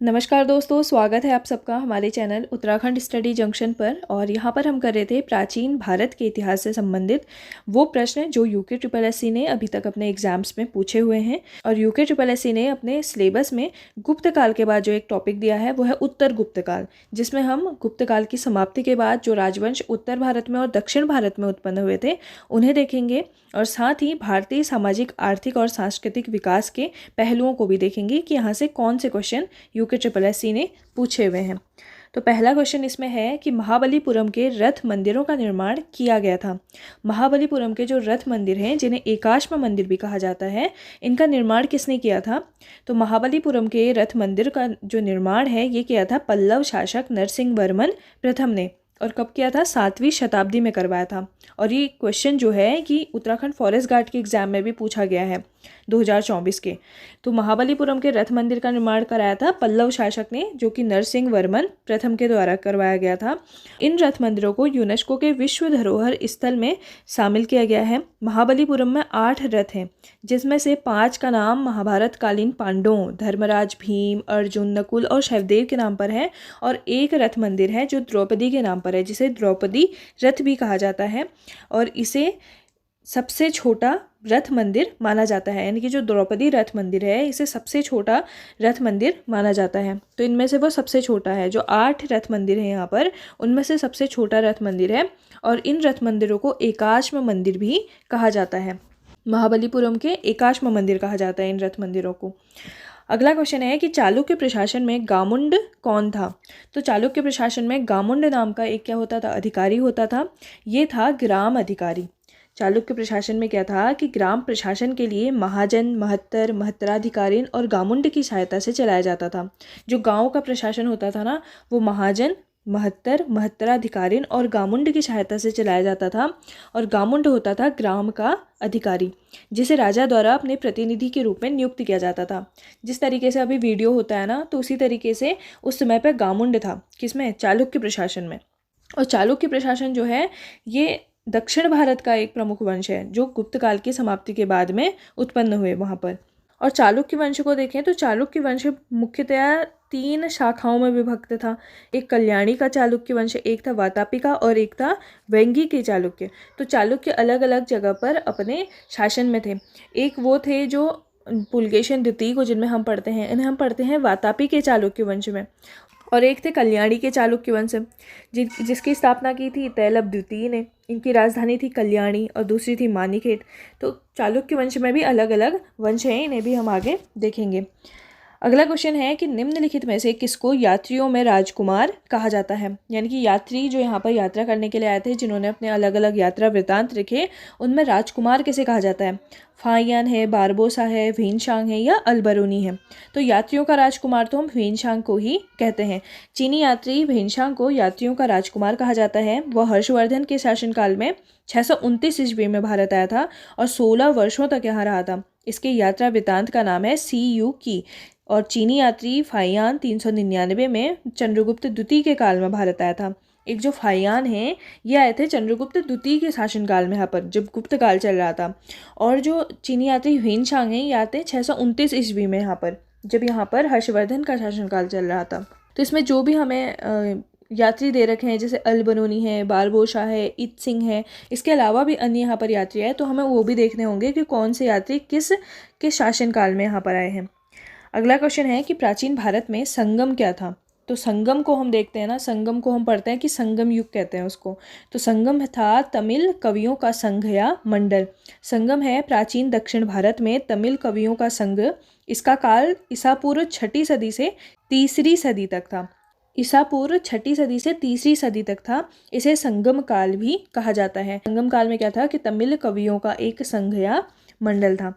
नमस्कार दोस्तों, स्वागत है आप सबका हमारे चैनल उत्तराखंड स्टडी जंक्शन पर। और यहाँ पर हम कर रहे थे प्राचीन भारत के इतिहास से संबंधित वो प्रश्न जो यूके ट्रिपल एससी ने अभी तक अपने एग्जाम्स में पूछे हुए हैं। और यूके ट्रिपल एससी ने अपने सिलेबस में गुप्त काल के बाद जो एक टॉपिक दिया है वो है उत्तर गुप्त काल, जिसमें हम गुप्त काल की समाप्ति के बाद जो राजवंश उत्तर भारत में और दक्षिण भारत में उत्पन्न हुए थे उन्हें देखेंगे, और साथ ही भारतीय सामाजिक, आर्थिक और सांस्कृतिक विकास के पहलुओं को भी देखेंगे कि यहाँ से कौन से क्वेश्चन यूके ट्रिपल एससी ने पूछे हुए हैं। तो पहला क्वेश्चन इसमें है कि महाबलीपुरम के रथ मंदिरों का निर्माण किया गया था। महाबलीपुरम के जो रथ मंदिर हैं, जिन्हें एकाश्म मंदिर भी कहा जाता है, इनका निर्माण किसने किया था? तो महाबलीपुरम के रथ मंदिर का जो निर्माण है ये किया था पल्लव शासक नरसिंह वर्मन प्रथम ने। और कब किया था? 7वीं शताब्दी में करवाया था। और ये क्वेश्चन जो है कि उत्तराखंड फॉरेस्ट गार्ड के एग्जाम में भी पूछा गया है 2024 के। तो महाबलीपुरम के रथ मंदिर का निर्माण कराया था पल्लव शासक ने, जो कि नरसिंह वर्मन प्रथम के द्वारा करवाया गया था। इन रथ मंदिरों को यूनेस्को के विश्व धरोहर स्थल में शामिल किया गया है। महाबलीपुरम में 8 रथ हैं, जिसमें से 5 का नाम महाभारत कालीन पांडवों धर्मराज, भीम, अर्जुन, नकुल और सहदेव के नाम पर है। और एक रथ मंदिर है जो द्रौपदी के नाम पर है, जिसे द्रौपदी रथ भी कहा जाता है। और इसे सबसे छोटा रथ मंदिर माना जाता है, यानी कि जो द्रौपदी रथ मंदिर है इसे सबसे छोटा रथ मंदिर माना जाता है। तो इनमें से वो सबसे छोटा है। जो 8 रथ मंदिर हैं यहाँ पर, उनमें से सबसे छोटा रथ मंदिर है। और इन रथ मंदिरों को एकाश्म मंदिर भी कहा जाता है। महाबलीपुरम के एकाश्म मंदिर कहा जाता है इन रथ मंदिरों को। अगला क्वेश्चन है कि चालुक्य प्रशासन में गामुंड कौन था? तो चालुक्य प्रशासन में गामुंड नाम का एक क्या होता था? अधिकारी होता था। ये था ग्राम अधिकारी। चालुक्य प्रशासन में क्या था कि ग्राम प्रशासन के लिए महाजन, महत्तर, महत्तराधिकारीन और गामुंड की सहायता से चलाया जाता था। जो गांव का प्रशासन होता था ना, वो महाजन, महत्तर, महत्तराधिकारीन और गामुंड की सहायता से चलाया जाता था। और गामुंड होता था ग्राम का अधिकारी, जिसे राजा द्वारा अपने प्रतिनिधि के रूप में नियुक्त किया जाता था। जिस तरीके से अभी वीडियो होता है ना, तो उसी तरीके से उस समय पर गामुंड था। किसमें? चालुक्य प्रशासन में। और चालुक्य प्रशासन जो है ये दक्षिण भारत का एक प्रमुख वंश है, जो गुप्त काल की समाप्ति के बाद में उत्पन्न हुए वहाँ पर। और चालुक्य वंश को देखें तो चालुक्य वंश मुख्यतया 3 शाखाओं में विभक्त था। एक कल्याणी का चालुक्य वंश, एक था वातापी का और एक था वेंगी के चालुक्य। तो चालुक्य अलग अलग जगह पर अपने शासन में थे। एक वो थे जो पुलकेशिन द्वितीय को जिनमें हम पढ़ते हैं, इन्हें हम पढ़ते हैं वातापी के चालुक्य वंश में। और एक थे कल्याणी के चालुक्य वंश, जिसकी स्थापना की थी तैलभ द्वितीय ने। इनकी राजधानी थी कल्याणी और दूसरी थी मानिकेट। तो चालुक्य वंश में भी अलग अलग वंश हैं, इन्हें भी हम आगे देखेंगे। अगला क्वेश्चन है कि निम्नलिखित में से किसको यात्रियों में राजकुमार कहा जाता है? यानी कि यात्री जो यहाँ पर यात्रा करने के लिए आए थे, जिन्होंने अपने अलग अलग यात्रा वृत्तांत लिखे, उनमें राजकुमार किसे कहा जाता है? फाहियान है, बारबोसा है, भीनशांग है या अलबरूनी है? तो यात्रियों का राजकुमार तो हम भीनशांग को ही कहते हैं। चीनी यात्री भीनशांग को यात्रियों का राजकुमार कहा जाता है। वह हर्षवर्धन के शासनकाल में 629 ईस्वी में भारत आया था और 16 वर्षों तक यहाँ रहा था। इसके यात्रा वृत्तांत का नाम है सी यू की। और चीनी यात्री फाहियान 399 में चंद्रगुप्त द्वितीय के काल में भारत आया था। एक जो फाहियान हैं ये आए थे चंद्रगुप्त द्वितीय के शासनकाल में, यहाँ पर जब गुप्त काल चल रहा था। और जो चीनी यात्री भीनशांग हैं ये आते 629 ईस्वी में, यहाँ पर जब यहाँ पर हर्षवर्धन का शासनकाल चल रहा था। तो इसमें जो भी हमें यात्री दे रखे हैं, जैसे अलबरूनी है, बारबोसा है, इत सिंह है, इसके अलावा भी अन्य यहाँ पर यात्री आए, तो हमें वो भी देखने होंगे कि कौन से यात्री किस शासनकाल में यहाँ पर आए हैं। अगला क्वेश्चन है कि प्राचीन भारत में संगम क्या था? तो संगम को हम देखते हैं ना, संगम को हम पढ़ते हैं कि संगम युग कहते हैं उसको। तो संगम था तमिल कवियों का संघ या मंडल। संगम है प्राचीन दक्षिण भारत में तमिल कवियों का संघ। इसका काल ईसा पूर्व 6ठी सदी से 3री सदी तक था। ईसा पूर्व 6ठी सदी से 3री सदी तक था। इसे संगम काल भी कहा जाता है। संगम काल में क्या था कि तमिल कवियों का एक संघ या मंडल था।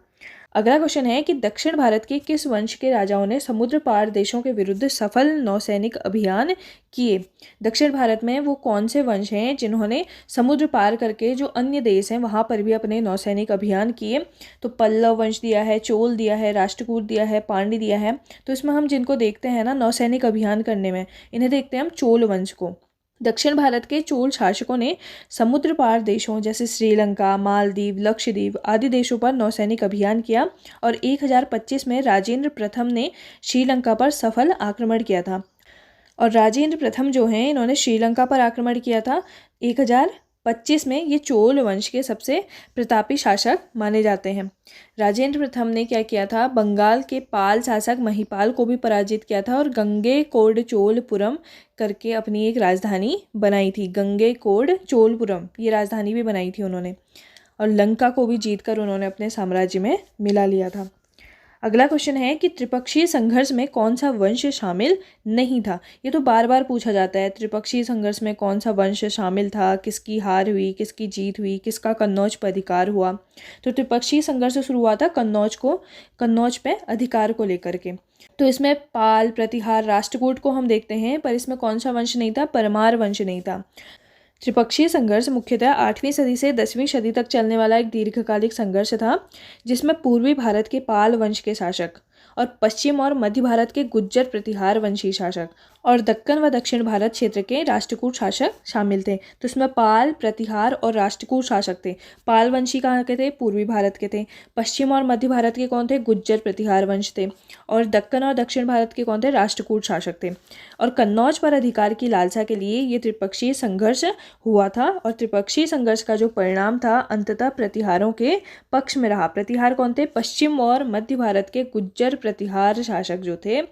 अगला क्वेश्चन है कि दक्षिण भारत के किस वंश के राजाओं ने समुद्र पार देशों के विरुद्ध सफल नौसैनिक अभियान किए? दक्षिण भारत में वो कौन से वंश हैं जिन्होंने समुद्र पार करके जो अन्य देश हैं वहाँ पर भी अपने नौसैनिक अभियान किए? तो पल्लव वंश दिया है, चोल दिया है, राष्ट्रकूट दिया है, पांड्य दिया है। तो इसमें हम जिनको देखते हैं ना नौसैनिक अभियान करने में, इन्हें देखते हैं हम चोल वंश को। दक्षिण भारत के चोल शासकों ने समुद्र पार देशों जैसे श्रीलंका, मालदीव, लक्षद्वीप आदि देशों पर नौसैनिक अभियान किया और 1025 में राजेंद्र प्रथम ने श्रीलंका पर सफल आक्रमण किया था। और राजेंद्र प्रथम जो हैं इन्होंने श्रीलंका पर आक्रमण किया था 1025 में। ये चोल वंश के सबसे प्रतापी शासक माने जाते हैं। राजेंद्र प्रथम ने क्या किया था, बंगाल के पाल शासक महिपाल को भी पराजित किया था और गंगैकोंडचोलपुरम करके अपनी एक राजधानी बनाई थी। गंगैकोंडचोलपुरम ये राजधानी भी बनाई थी उन्होंने, और लंका को भी जीतकर उन्होंने अपने साम्राज्य में मिला लिया था। अगला क्वेश्चन है कि त्रिपक्षीय संघर्ष में कौन सा वंश शामिल नहीं था। ये तो बार बार पूछा जाता है, त्रिपक्षीय संघर्ष में कौन सा वंश शामिल था, किसकी हार हुई, किसकी जीत हुई, किसका कन्नौज पर अधिकार हुआ। तो त्रिपक्षीय संघर्ष शुरू हुआ था कन्नौज पे अधिकार को लेकर के। तो इसमें पाल, प्रतिहार, राष्ट्रकूट को हम देखते हैं, पर इसमें कौन सा वंश नहीं था, परमार वंश नहीं था। त्रिपक्षीय संघर्ष मुख्यतः 8वीं सदी से 10वीं सदी तक चलने वाला एक दीर्घकालिक संघर्ष था, जिसमें पूर्वी भारत के पाल वंश के शासक और पश्चिम और मध्य भारत के गुज्जर प्रतिहार वंशी शासक और दक्कन व दक्षिण भारत क्षेत्र के राष्ट्रकूट शासक शामिल थे। तो इसमें पाल, प्रतिहार और राष्ट्रकूट शासक थे। पाल वंशी कहाँ के थे, पूर्वी भारत के थे। पश्चिम और मध्य भारत के कौन थे, गुज्जर प्रतिहार वंश थे। और दक्कन और दक्षिण भारत के कौन थे, राष्ट्रकूट शासक थे। और कन्नौज पर अधिकार की लालसा के लिए ये त्रिपक्षीय संघर्ष हुआ था, और त्रिपक्षीय संघर्ष का जो परिणाम था अंततः प्रतिहारों के पक्ष में रहा। प्रतिहार कौन थे, पश्चिम और मध्य भारत के गुज्जर प्रतिहार शासक जो थे,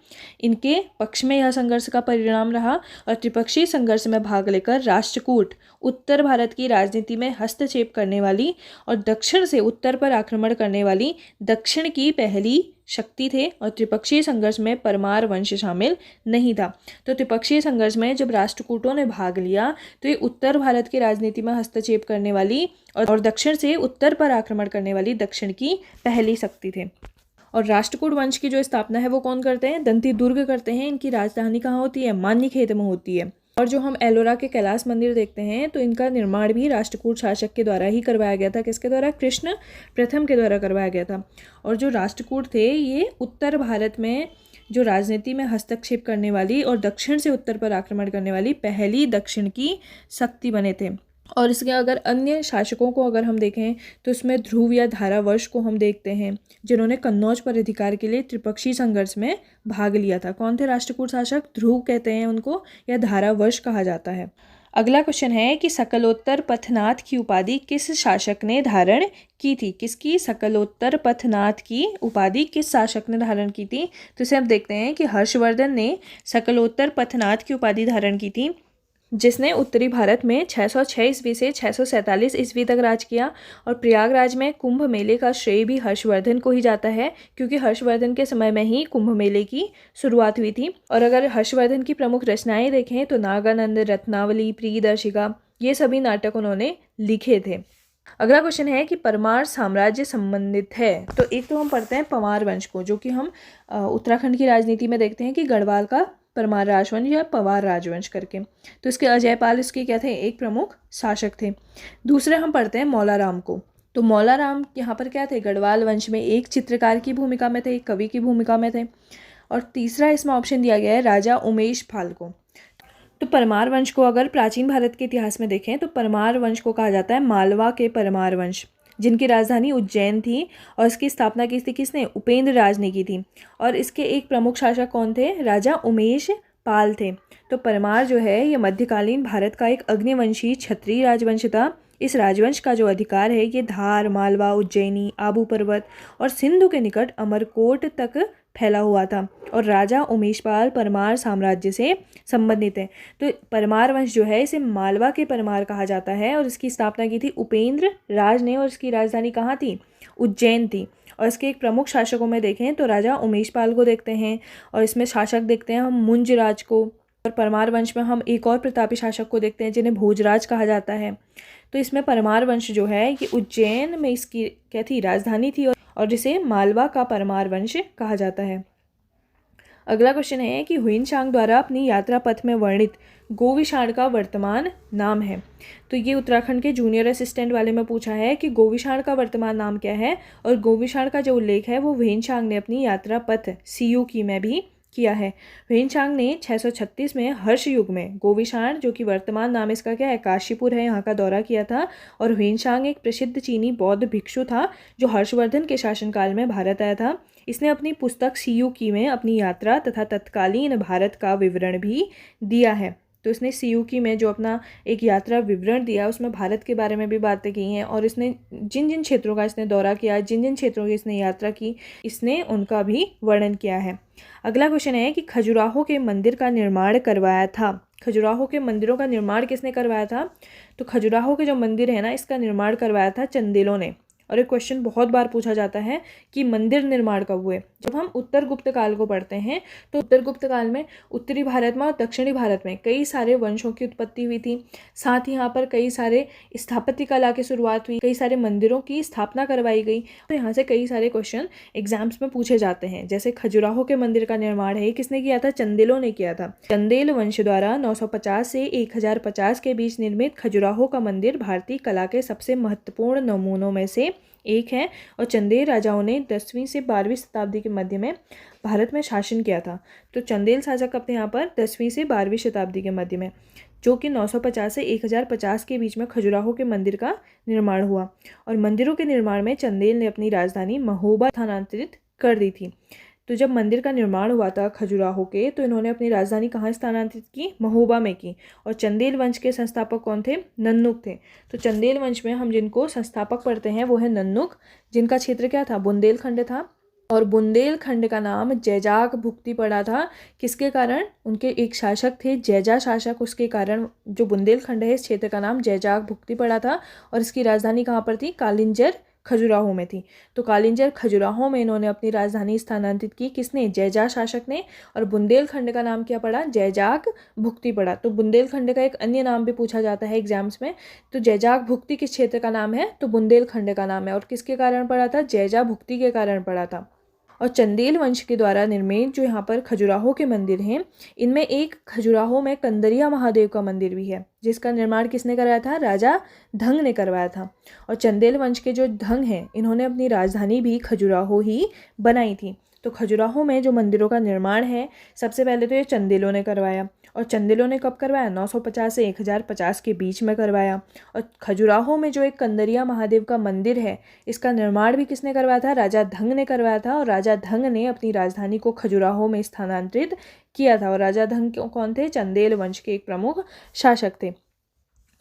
इनके पक्ष में यह संघर्ष का परिणाम रहा। और त्रिपक्षीय संघर्ष में भाग लेकर राष्ट्रकूट उत्तर भारत की राजनीति में हस्तक्षेप करने वाली और दक्षिण से उत्तर पर आक्रमण करने वाली दक्षिण की पहली शक्ति थे। और त्रिपक्षीय संघर्ष में परमार वंश शामिल नहीं था। तो त्रिपक्षीय संघर्ष में जब राष्ट्रकूटों ने भाग लिया तो ये उत्तर भारत की राजनीति में हस्तक्षेप करने वाली और दक्षिण से उत्तर पर आक्रमण करने वाली दक्षिण की पहली शक्ति थे। और राष्ट्रकूट वंश की जो स्थापना है वो कौन करते हैं, दंती दुर्ग करते हैं। इनकी राजधानी कहाँ होती है, मान्यखेत में होती है। और जो हम एलोरा के कैलाश मंदिर देखते हैं तो इनका निर्माण भी राष्ट्रकूट शासक के द्वारा ही करवाया गया था। किसके द्वारा, कृष्ण प्रथम के द्वारा करवाया गया था। और जो राष्ट्रकूट थे ये उत्तर भारत में जो राजनीति में हस्तक्षेप करने वाली और दक्षिण से उत्तर पर आक्रमण करने वाली पहली दक्षिण की शक्ति बने थे। और इसके अगर अन्य शासकों को अगर हम देखें तो इसमें ध्रुव या धारावर्ष को हम देखते हैं, जिन्होंने कन्नौज पर अधिकार के लिए त्रिपक्षीय संघर्ष में भाग लिया था। कौन थे राष्ट्रकूट शासक, ध्रुव कहते हैं उनको, या धारावर्ष कहा जाता है। अगला क्वेश्चन है कि सकलोत्तर पथनाथ की उपाधि किस शासक ने धारण की थी। किसकी, सकलोत्तर पथनाथ की उपाधि किस शासक ने धारण की थी। तो इसे हम देखते हैं कि हर्षवर्धन ने सकलोत्तर पथनाथ की उपाधि धारण की थी, जिसने उत्तरी भारत में 606 ईस्वी से 647 ईस्वी तक राज किया। और प्रयागराज में कुंभ मेले का श्रेय भी हर्षवर्धन को ही जाता है, क्योंकि हर्षवर्धन के समय में ही कुंभ मेले की शुरुआत हुई थी। और अगर हर्षवर्धन की प्रमुख रचनाएं देखें तो नागानंद, रत्नावली, प्रियदर्शिका ये सभी नाटक उन्होंने लिखे थे। अगला क्वेश्चन है कि परमार साम्राज्य संबंधित है। तो एक तो हम पढ़ते हैं पंवार वंश को, जो कि हम उत्तराखंड की राजनीति में देखते हैं कि गढ़वाल का परमार राजवंश या पंवार राजवंश करके। तो इसके अजयपाल इसके क्या थे, एक प्रमुख शासक थे। दूसरे हम पढ़ते हैं मौलाराम को। तो मौलाराम यहाँ पर क्या थे, गढ़वाल वंश में एक चित्रकार की भूमिका में थे, एक कवि की भूमिका में थे। और तीसरा इसमें ऑप्शन दिया गया है राजा उमेश पाल को। तो परमार वंश को अगर प्राचीन भारत के इतिहास में देखें तो परमार वंश को कहा जाता है मालवा के परमार वंश, जिनकी राजधानी उज्जैन थी। और इसकी स्थापना की थी किसने, उपेंद्र राज ने की थी। और इसके एक प्रमुख शासक कौन थे, राजा उमेश पाल थे। तो परमार जो है ये मध्यकालीन भारत का एक अग्निवंशी क्षत्रिय राजवंश था। इस राजवंश का जो अधिकार है ये धार, मालवा, उज्जैनी, आबू पर्वत और सिंधु के निकट अमरकोट तक फैला हुआ था। और राजा उमेशपाल परमार साम्राज्य से संबंधित है। तो परमार वंश जो है इसे मालवा के परमार कहा जाता है। और इसकी स्थापना की थी उपेंद्र राज ने, और इसकी राजधानी कहाँ थी, उज्जैन थी। और इसके एक प्रमुख शासकों में देखें तो राजा उमेशपाल को देखते हैं, और इसमें शासक देखते हैं हम मुंजराज को। और परमार वंश में हम एक और प्रतापी शासक को देखते हैं जिन्हें भोजराज कहा जाता है। तो इसमें परमार वंश जो है ये उज्जैन में इसकी क्या थी, राजधानी थी, और जिसे मालवा का परमार वंश कहा जाता है। अगला क्वेश्चन है कि हुइनसांग द्वारा अपनी यात्रा पथ में वर्णित गोविशाण का वर्तमान नाम है। तो ये उत्तराखंड के जूनियर असिस्टेंट वाले में पूछा है कि गोविशाण का वर्तमान नाम क्या है। और गोविशाण का जो उल्लेख है वो हुइनसांग ने अपनी यात्रा पथ CU की में भी किया है। ह्वेनसांग ने 636 में हर्ष युग में गोविशाण, जो कि वर्तमान नाम इसका क्या है, काशीपुर है, यहाँ का दौरा किया था। और ह्वेनसांग एक प्रसिद्ध चीनी बौद्ध भिक्षु था जो हर्षवर्धन के शासनकाल में भारत आया था। इसने अपनी पुस्तक सीयू की में अपनी यात्रा तथा तत्कालीन भारत का विवरण भी दिया है। तो इसने सीयूकी में जो अपना एक यात्रा विवरण दिया उसमें भारत के बारे में भी बातें की हैं, और इसने जिन जिन क्षेत्रों का इसने दौरा किया, जिन जिन क्षेत्रों की इसने यात्रा की, इसने उनका भी वर्णन किया है। अगला क्वेश्चन है कि खजुराहो के मंदिर का निर्माण करवाया था। खजुराहो के मंदिरों का निर्माण किसने करवाया था? तो खजुराहो के जो मंदिर है ना, इसका निर्माण करवाया था चंदेलों ने। और एक क्वेश्चन बहुत बार पूछा जाता है कि मंदिर निर्माण कब हुए। जब हम उत्तर गुप्त काल को पढ़ते हैं तो उत्तर गुप्त काल में उत्तरी भारत में और दक्षिणी भारत में कई सारे वंशों की उत्पत्ति हुई थी। साथ ही यहाँ पर कई सारे स्थापत्य कला की शुरुआत हुई, कई सारे मंदिरों की स्थापना करवाई गई। तो यहाँ से कई सारे क्वेश्चन एग्जाम्स में पूछे जाते हैं। जैसे खजुराहो के मंदिर का निर्माण है, किसने किया था? चंदेलों ने किया था। चंदेल वंश द्वारा 950 से 1050 के बीच निर्मित खजुराहो का मंदिर भारतीय कला के सबसे महत्वपूर्ण नमूनों में से एक है। और चंदेल राजाओं ने 10वीं से 12वीं शताब्दी के मध्य में भारत में शासन किया था। तो चंदेल शासक अपने यहाँ पर 10वीं से 12वीं शताब्दी के मध्य में, जो कि 950 से 1050 के बीच में खजुराहो के मंदिर का निर्माण हुआ। और मंदिरों के निर्माण में चंदेल ने अपनी राजधानी महोबा स्थानांतरित कर दी थी। तो जब मंदिर का निर्माण हुआ था खजुराहो के, तो इन्होंने अपनी राजधानी कहाँ स्थानांतरित की? महोबा में की। और चंदेल वंश के संस्थापक कौन थे? नन्नुक थे। तो चंदेल वंश में हम जिनको संस्थापक पढ़ते हैं वो है नन्नुक, जिनका क्षेत्र क्या था? बुंदेलखंड था। और बुंदेलखंड का नाम जैजाग भुक्ति पड़ा था। किसके कारण? उनके एक शासक थे जैजा शासक, उसके कारण जो बुंदेलखंड है इस क्षेत्र का नाम जैजाग भुक्ति पड़ा था। और इसकी राजधानी कहाँ पर थी? कालिंजर खजुराहो में थी। तो कालिंजर खजुराहो में इन्होंने अपनी राजधानी स्थानांतरित की। किसने? जैजा शासक ने। और बुंदेलखंड का नाम क्या पड़ा? जैजाग भुक्ति पड़ा। तो बुंदेलखंड का एक अन्य नाम भी पूछा जाता है एग्जाम्स में। तो जैजाग भुक्ति किस क्षेत्र का नाम है? तो बुंदेलखंड का नाम है। और किसके कारण पड़ा था? जैजा भुक्ति के कारण पड़ा था। और चंदेल वंश के द्वारा निर्मित जो यहाँ पर खजुराहो के मंदिर हैं, इनमें एक खजुराहो में कंदरिया महादेव का मंदिर भी है, जिसका निर्माण किसने कराया था? राजा धंग ने करवाया था। और चंदेल वंश के जो धंग हैं, इन्होंने अपनी राजधानी भी खजुराहो ही बनाई थी। तो खजुराहो में जो मंदिरों का निर्माण है, सबसे पहले तो ये चंदेलों ने करवाया। और चंदेलों ने कब करवाया? 950 से 1050 के बीच में करवाया। और खजुराहो में जो एक कंदरिया महादेव का मंदिर है, इसका निर्माण भी किसने करवाया था? राजा धंग ने करवाया था। और राजा धंग ने अपनी राजधानी को खजुराहो में स्थानांतरित किया था। और राजा धंग कौन थे? चंदेल वंश के एक प्रमुख शासक थे।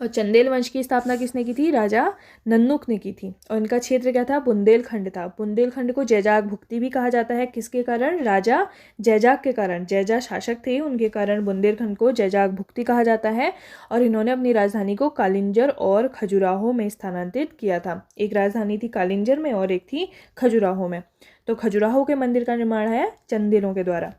और चंदेल वंश की स्थापना किसने की थी? राजा नन्नुक ने की थी। और इनका क्षेत्र क्या था? बुंदेलखंड था। बुंदेलखंड को जैजाग भुक्ति भी कहा जाता है। किसके कारण? राजा जैजाग के कारण। जैजा शासक थे, उनके कारण बुंदेलखंड को जैजाग भुक्ति कहा जाता है। और इन्होंने अपनी राजधानी को कालिंजर और खजुराहो में स्थानांतरित किया था। एक राजधानी थी कालिंजर में और एक थी खजुराहो में। तो खजुराहो के मंदिर का निर्माण है चंदेलों के द्वारा।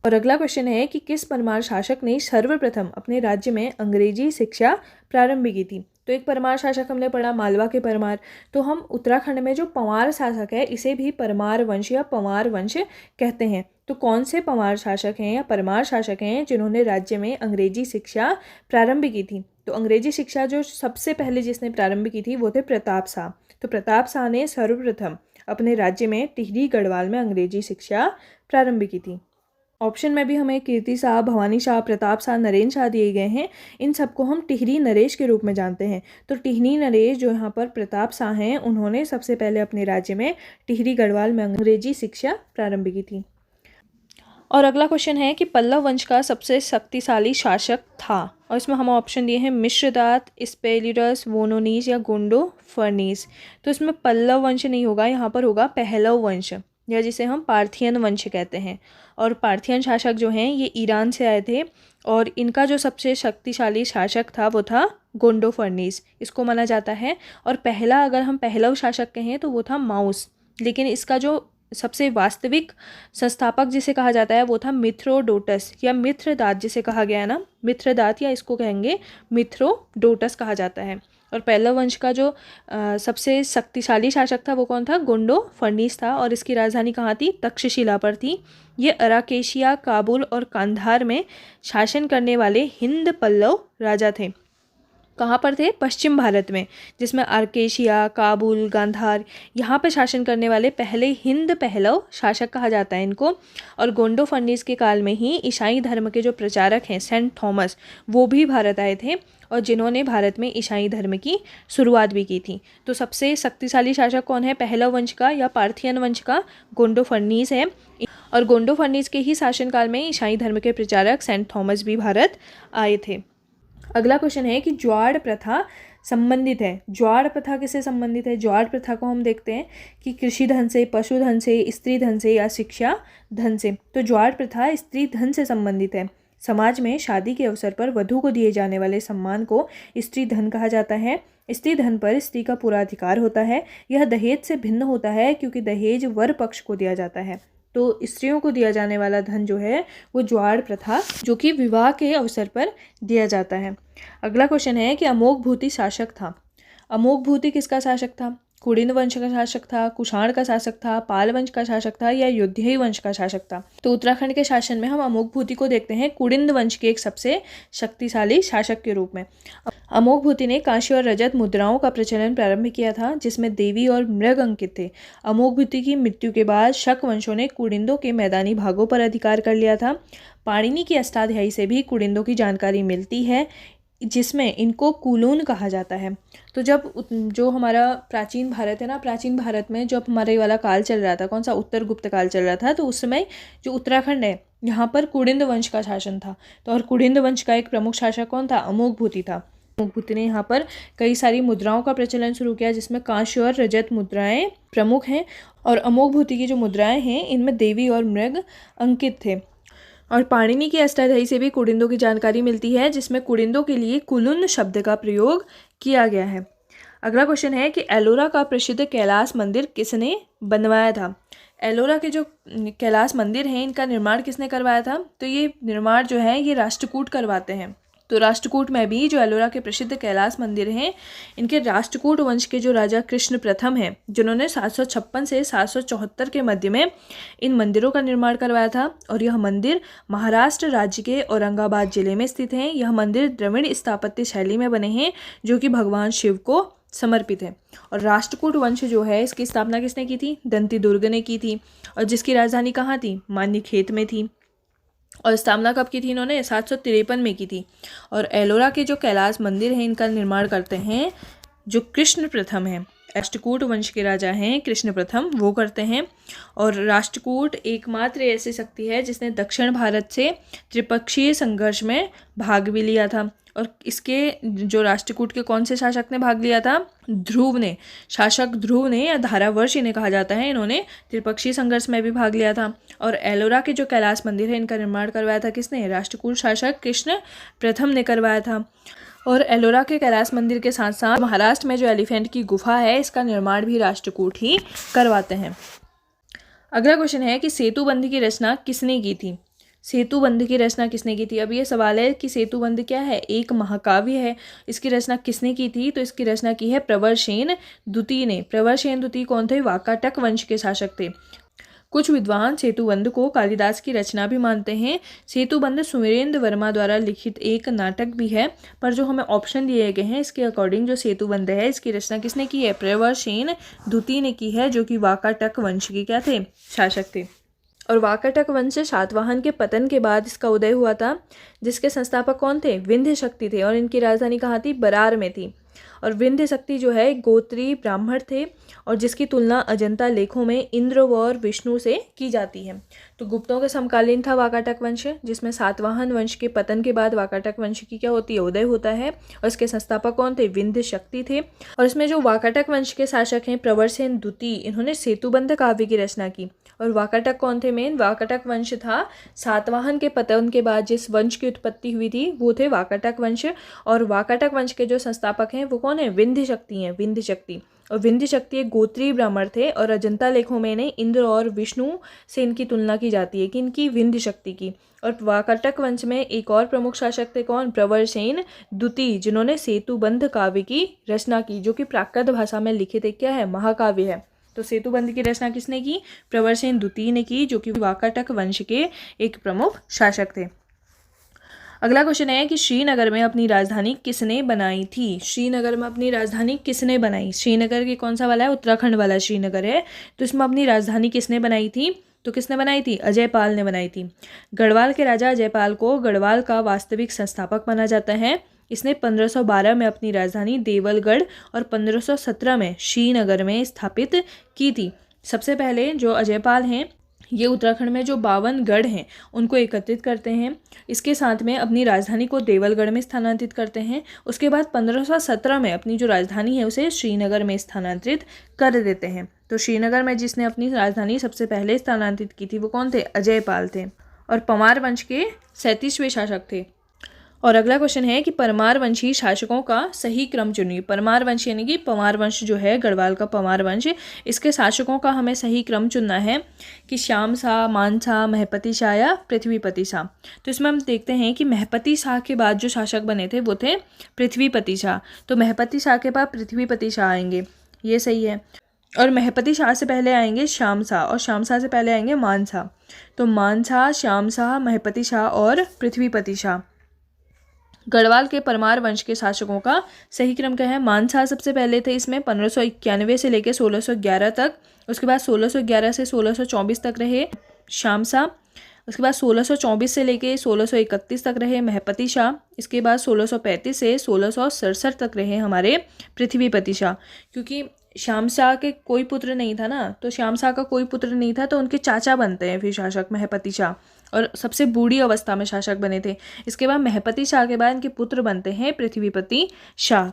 और अगला क्वेश्चन है कि किस परमार शासक ने सर्वप्रथम अपने राज्य में अंग्रेजी शिक्षा प्रारंभ की थी? तो एक परमार शासक हमने पढ़ा, मालवा के परमार। तो हम उत्तराखंड में जो पंवार शासक है, इसे भी परमार वंश या पंवार वंश कहते हैं। तो कौन से पंवार शासक हैं या परमार शासक हैं जिन्होंने राज्य में अंग्रेजी शिक्षा प्रारंभ की थी? तो अंग्रेजी शिक्षा जो सबसे पहले जिसने प्रारंभ की थी वो थे प्रताप शाह। तो प्रताप शाह ने सर्वप्रथम अपने राज्य में टिहरी गढ़वाल में अंग्रेजी शिक्षा प्रारंभ की थी। ऑप्शन में भी हमें कीर्ति शाह, भवानी शाह, प्रताप शाह, नरेंद्र शाह दिए गए हैं। इन सबको हम टिहरी नरेश के रूप में जानते हैं। तो टिहरी नरेश जो यहाँ पर प्रताप शाह हैं, उन्होंने सबसे पहले अपने राज्य में टिहरी गढ़वाल में अंग्रेजी शिक्षा प्रारंभ की थी। और अगला क्वेश्चन है कि पल्लव वंश का सबसे शक्तिशाली शासक था। और इसमें हम ऑप्शन दिए हैं मिश्रदात, स्पेलिडस, वोनोनीज या गुंडो फर्नीस। तो इसमें पल्लव वंश नहीं होगा, यहाँ पर होगा पहलव वंश, या जिसे हम पार्थियन वंश कहते हैं। और पार्थियन शासक जो हैं ये ईरान से आए थे। और इनका जो सबसे शक्तिशाली शासक था वो था गोंडो फर्नीस, इसको माना जाता है। और पहला अगर हम पहलव शासक कहें तो वो था माउस। लेकिन इसका जो सबसे वास्तविक संस्थापक जिसे कहा जाता है वो था मिथ्रोडोटस या मिथ्रदात, जिसे कहा गया है ना मिथ्रदात, या इसको कहेंगे मिथ्रोडोटस कहा जाता है। और पल्लव वंश का जो सबसे शक्तिशाली शासक था वो कौन था? गोंडो फर्नीस था। और इसकी राजधानी कहाँ थी? तक्षशिला पर थी। ये अराकेशिया, काबुल और कांधार में शासन करने वाले हिंद पल्लव राजा थे। कहाँ पर थे? पश्चिम भारत में, जिसमें आर्केशिया, काबुल, गांधार यहाँ पर शासन करने वाले पहले हिंद पहलव शासक कहा जाता है इनको। और गोंडो फर्नीस के काल में ही ईसाई धर्म के जो प्रचारक हैं सेंट थॉमस, वो भी भारत आए थे और जिन्होंने भारत में ईसाई धर्म की शुरुआत भी की थी। तो सबसे शक्तिशाली शासक कौन है पहलव वंश का या पार्थियन वंश का? गोंडो फर्नीस है। और गोंडो फर्नीस के ही शासनकाल में ईसाई धर्म के प्रचारक सेंट थॉमस भी भारत आए थे। अगला क्वेश्चन है कि ज्वार प्रथा संबंधित है। ज्वार प्रथा किससे संबंधित है? ज्वार प्रथा को हम देखते हैं कि कृषि धन से, पशुधन से, स्त्री धन से या शिक्षा धन से। तो ज्वार प्रथा स्त्री धन से संबंधित है। समाज में शादी के अवसर पर वधू को दिए जाने वाले सम्मान को स्त्री धन कहा जाता है। स्त्री धन पर स्त्री का पूरा अधिकार होता है। यह दहेज से भिन्न होता है क्योंकि दहेज वर पक्ष को दिया जाता है। तो स्त्रियों को दिया जाने वाला धन जो है वो ज्वार प्रथा, जो कि विवाह के अवसर पर दिया जाता है। अगला क्वेश्चन है कि अमोघ भूति शासक था। अमोघ भूति किसका शासक था? कुड़िन वंश का शासक था, कुषाण का शासक था, पाल वंश का शासक था या युद्धेय वंश का शासक था? तो उत्तराखंड के शासन में हम अमोघ भूति को देखते हैं कुड़िन वंश के एक सबसे शक्तिशाली शासक के रूप में। अमोघ भूति ने कांस्य और रजत मुद्राओं का प्रचलन प्रारंभ किया था, जिसमें देवी और मृग अंकित थे। अमोघ भूति की मृत्यु के बाद शक वंशों ने कुड़िंदों के मैदानी भागों पर अधिकार कर लिया था। पाणिनि की अष्टाध्यायी से भी कुड़िंदों की जानकारी मिलती है, जिसमें इनको कुलून कहा जाता है। तो जब जो हमारा प्राचीन भारत है ना, प्राचीन भारत में जब हमारा ये वाला काल चल रहा था, कौन सा? उत्तर गुप्त काल चल रहा था, तो उस समय जो उत्तराखंड है यहाँ पर कुड़िंद वंश का शासन था। तो और कुड़िंद वंश का एक प्रमुख शासक कौन था? अमोघ भूति था। अमोघ भूति ने यहाँ पर कई सारी मुद्राओं का प्रचलन शुरू किया, जिसमें कांस्य और रजत मुद्राएं प्रमुख हैं। और अमोघ भूति की जो मुद्राएं हैं इनमें देवी और मृग अंकित थे। और पाणिनि की अष्टाध्यायी से भी कुड़िंदों की जानकारी मिलती है, जिसमें कुड़िंदों के लिए कुलुन शब्द का प्रयोग किया गया है। अगला क्वेश्चन है कि एलोरा का प्रसिद्ध कैलाश मंदिर किसने बनवाया था? एलोरा के जो कैलाश मंदिर हैं इनका निर्माण किसने करवाया था? तो ये निर्माण जो है ये राष्ट्रकूट करवाते हैं। तो राष्ट्रकूट में भी जो एलोरा के प्रसिद्ध कैलाश मंदिर हैं इनके राष्ट्रकूट वंश के जो राजा कृष्ण प्रथम हैं, जिन्होंने 756 से 774 के मध्य में इन मंदिरों का निर्माण करवाया था। और यह मंदिर महाराष्ट्र राज्य के औरंगाबाद जिले में स्थित हैं। यह मंदिर द्रविड़ स्थापत्य शैली में बने हैं, जो कि भगवान शिव को समर्पित है। और राष्ट्रकूट वंश जो है इसकी स्थापना किसने की थी? दंती दुर्ग ने की थी। और जिसकी राजधानी कहाँ थी? मान्यखेत में थी। और स्थापना कब की थी इन्होंने? 753 में की थी। और एलोरा के जो कैलाश मंदिर हैं इनका निर्माण करते हैं जो कृष्ण प्रथम है। राष्ट्रकूट वंश के राजा हैं कृष्ण प्रथम, वो करते हैं। और राष्ट्रकूट एकमात्र ऐसी शक्ति है जिसने दक्षिण भारत से त्रिपक्षीय संघर्ष में भाग भी लिया था। और इसके जो राष्ट्रकूट के कौन से शासक ने भाग लिया था? ध्रुव ने, शासक ध्रुव ने या धारावर्ष इन्हें कहा जाता है, इन्होंने त्रिपक्षीय संघर्ष में भी भाग लिया था। और एलोरा के जो कैलाश मंदिर है इनका निर्माण करवाया था किसने? राष्ट्रकूट शासक कृष्ण प्रथम ने करवाया था। और एलोरा के कैलाश मंदिर के साथ साथ महाराष्ट्र में जो एलिफेंट की गुफा है इसका निर्माण भी राष्ट्रकूट ही करवाते हैं। अगला क्वेश्चन है कि सेतुबंध की रचना किसने की थी? सेतुबंध की रचना किसने की थी? अब ये सवाल है कि सेतुबंध क्या है? एक महाकाव्य है। इसकी रचना किसने की थी? तो इसकी रचना की है प्रवरसेन द्वितीय ने। प्रवरसेन द्वितीय कौन थे? वाकाटक वंश के शासक थे। कुछ विद्वान सेतुबंध को कालिदास की रचना भी मानते हैं। सेतुबंध सुमेरेंद्र वर्मा द्वारा लिखित एक नाटक भी है, पर जो हमें ऑप्शन दिए गए हैं इसके अकॉर्डिंग जो सेतुबंध है इसकी रचना किसने की है? प्रवरसेन द्वितीय ने की है, जो कि वाकाटक वंश के क्या थे? शासक थे। और वाकाटक वंश सातवाहन के पतन के बाद इसका उदय हुआ था, जिसके संस्थापक कौन थे? विंध्य शक्ति थे। और इनकी राजधानी कहाँ थी? बरार में थी। और विंध्य शक्ति जो है गोत्री ब्राह्मण थे, और जिसकी तुलना अजंता लेखों में इंद्र और विष्णु से की जाती है। तो गुप्तों के समकालीन था वाकाटक वंश, जिसमें सातवाहन वंश के पतन के बाद वाकाटक वंश की क्या होती है? उदय होता है। और इसके संस्थापक कौन थे? विंध्य शक्ति थे। और इसमें जो वाकाटक वंश के शासक हैं प्रवरसेन द्वितीय, इन्होंने सेतुबंध काव्य की रचना की। और वाकाटक कौन थे? मेन वाकाटक वंश था सातवाहन के पतन के बाद जिस वंश की उत्पत्ति हुई थी वो थे वाकाटक वंश। और वाकाटक वंश के जो संस्थापक हैं वो कौन है? विंध्य शक्ति हैं, विंध्य शक्ति। और विंध्य शक्ति एक गोत्रीय ब्राह्मण थे। और अजंता लेखों में इन्हें इंद्र और विष्णु से इनकी तुलना की जाती है कि इनकी विंध्य शक्ति की। और वाकाटक वंश में एक और प्रमुख शासक थे कौन? प्रवरसेन द्वितीय, जिन्होंने सेतुबंध काव्य की रचना की, जो कि प्राकृत भाषा में लिखित एक क्या है? महाकाव्य है। तो सेतुबंध की रचना किसने की? प्रवरसेन द्वितीय ने की, जो कि वाकाटक वंश के एक प्रमुख शासक थे। अगला क्वेश्चन है कि श्रीनगर में अपनी राजधानी किसने बनाई थी। श्रीनगर में अपनी राजधानी किसने बनाई। श्रीनगर की कौन सा वाला है, उत्तराखंड वाला श्रीनगर है। तो इसमें अपनी राजधानी किसने बनाई थी, तो किसने बनाई थी, अजयपाल ने बनाई थी। गढ़वाल के राजा अजयपाल को गढ़वाल का वास्तविक संस्थापक माना जाता है। इसने 1512 में अपनी राजधानी देवलगढ़ और 1517 में श्रीनगर में स्थापित की थी। सबसे पहले जो अजयपाल हैं ये उत्तराखंड में जो 52 गढ़ हैं उनको एकत्रित करते हैं, इसके साथ में अपनी राजधानी को देवलगढ़ में स्थानांतरित करते हैं। उसके बाद 1517 में अपनी जो राजधानी है उसे श्रीनगर में स्थानांतरित कर देते हैं। तो श्रीनगर में जिसने अपनी राजधानी सबसे पहले स्थानांतरित की थी वो कौन थे, अजयपाल थे, और परमार वंश के 37वें शासक थे। और अगला क्वेश्चन है कि परमार वंशी शासकों का सही क्रम चुनिए। परमार वंश यानी कि परमार वंश जो है गढ़वाल का परमार वंश, इसके शासकों का हमें सही क्रम चुनना है कि श्याम शाह, मान शाह, महपति शाह या पृथ्वीपति शाह। तो इसमें हम देखते हैं कि महपति शाह के बाद जो शासक बने थे वो थे पृथ्वीपति शाह। तो महपति शाह के बाद पृथ्वीपति शाह आएंगे, ये सही है। और महपति शाह से पहले आएंगे श्याम शाह, और श्याम शाह से पहले आएंगे मान शाह। तो मान शाह, श्याम शाह, महपति शाह और पृथ्वीपति शाह। गढ़वाल के परमार वंश के शासकों का सही क्रम क्या है, मान शाह सबसे पहले थे इसमें 1591 से लेकर 1611 तक। उसके बाद 1611 से 1624 तक रहे श्याम शाह। उसके बाद 1624 से लेकर 1631 तक रहे महपति शाह। इसके बाद 1635 से 1667 तक रहे हमारे पृथ्वीपति शाह। क्योंकि श्याम शाह के कोई पुत्र नहीं था ना, तो श्याम शाह का कोई पुत्र नहीं था तो उनके चाचा बनते हैं फिर शासक महपति शाह, और सबसे बूढ़ी अवस्था में शासक बने थे। इसके बाद महपति शाह के बाद इनके पुत्र बनते हैं पृथ्वीपति शाह।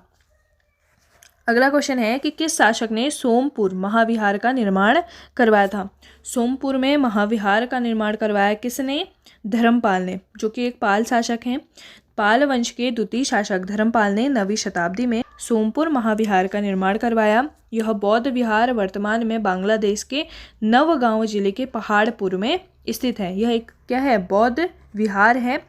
अगला क्वेश्चन है कि किस शासक ने सोमपुर महाविहार का निर्माण करवाया था। सोमपुर में महाविहार का निर्माण करवाया किसने, धर्मपाल ने, जो कि एक पाल शासक हैं। पाल वंश के द्वितीय शासक धर्मपाल ने 9वीं शताब्दी में सोमपुर महाविहार का निर्माण करवाया। यह बौद्ध विहार वर्तमान में बांग्लादेश के नवगांव जिले के पहाड़पुर में स्थित है। यह एक क्या है, बौद्ध विहार है,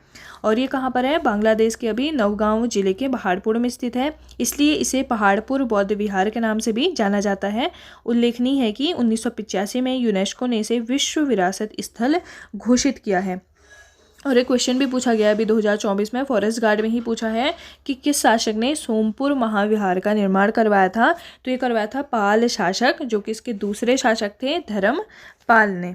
और ये कहाँ पर है, बांग्लादेश के अभी नवगांव जिले के पहाड़पुर में स्थित है, इसलिए इसे पहाड़पुर बौद्ध विहार के नाम से भी जाना जाता है। उल्लेखनीय है कि 1985 में यूनेस्को ने इसे विश्व विरासत स्थल घोषित किया है। और एक क्वेश्चन भी पूछा गया अभी 2024 में, फॉरेस्ट गार्ड में ही पूछा है कि किस शासक ने सोमपुर महाविहार का निर्माण करवाया था। तो ये करवाया था पाल शासक, जो कि इसके दूसरे शासक थे धर्मपाल ने।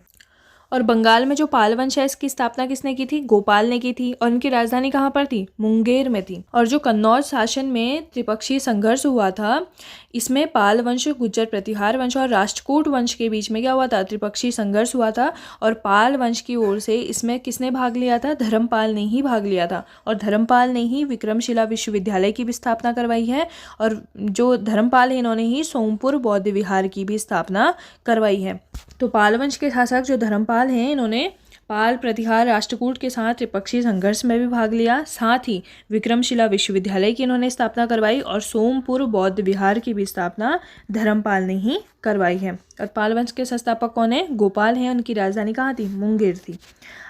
और बंगाल में जो पाल वंश है इसकी स्थापना किसने की थी, गोपाल ने की थी, और इनकी राजधानी कहाँ पर थी, मुंगेर में थी। और जो कन्नौज शासन में त्रिपक्षीय संघर्ष हुआ था, इसमें पाल वंश, गुज्जर प्रतिहार वंश और राष्ट्रकूट वंश के बीच में क्या हुआ था, त्रिपक्षीय संघर्ष हुआ था। और पाल वंश की ओर से इसमें किसने भाग लिया था, धर्मपाल ने ही भाग लिया था। और धर्मपाल ने ही विक्रमशिला विश्वविद्यालय की भी स्थापना करवाई है, और जो धर्मपाल है इन्होंने ही सोमपुर बौद्ध विहार की भी स्थापना करवाई है। तो पाल वंश के शासक जो धर्मपाल हैं इन्होंने पाल, प्रतिहार, राष्ट्रकूट के साथ त्रिपक्षीय संघर्ष में भी भाग लिया, साथ ही विक्रमशिला विश्वविद्यालय की इन्होंने स्थापना करवाई, और सोमपुर बौद्ध विहार की भी स्थापना धर्मपाल ने ही करवाई है। और पाल वंश के संस्थापक कौन है, गोपाल हैं, उनकी राजधानी कहाँ थी, मुंगेर थी।